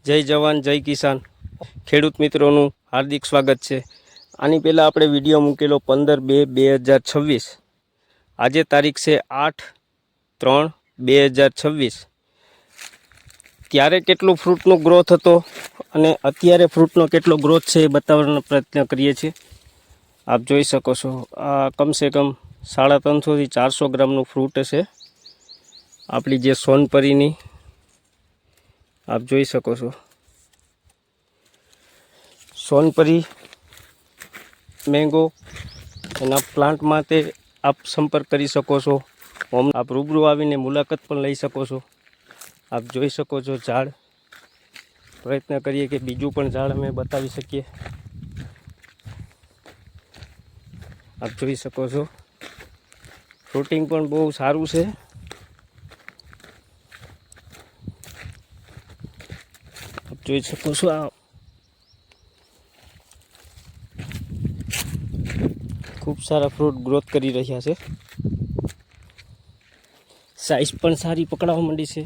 જય જવાન જય કિસાન ખેડૂત મિત્રોનું હાર્દિક સ્વાગત છે। આની પહેલાં આપણે વિડીયો મૂકેલો 15/2/2026। આજે તારીખ છે 8/3/2026। ત્યારે કેટલો ફ્રૂટનો ગ્રોથ હતો અને અત્યારે ફ્રૂટનો કેટલો ગ્રોથ છે એ બતાવવાનો પ્રયત્ન કરીએ છીએ। આપ જોઈ શકો છો આ કમસે કમ 350 થી 400 ગ્રામનું ફ્રૂટ હશે આપણી જે સોનપરીની। आप જોઈ શકો છો સોનપરી મેંગો એના પ્લાન્ટ માટે આપ સંપર્ક કરી શકો છો। આપ રૂબરૂ આવીને મુલાકાત પણ લઈ શકો છો। આપ જોઈ શકો છો ઝાડ, પ્રયત્ન કરીએ કે બીજું પણ ઝાડ અમે બતાવી શકીએ। આપ જોઈ શકો છો ફ્રૂટિંગ પણ બહુ સારું છે। જોઈ શકો છો આ ખૂબ સારા ફ્રૂટ ગ્રોથ કરી રહ્યા છે, સાઈઝ પણ સારી પકડાવા માંડી છે।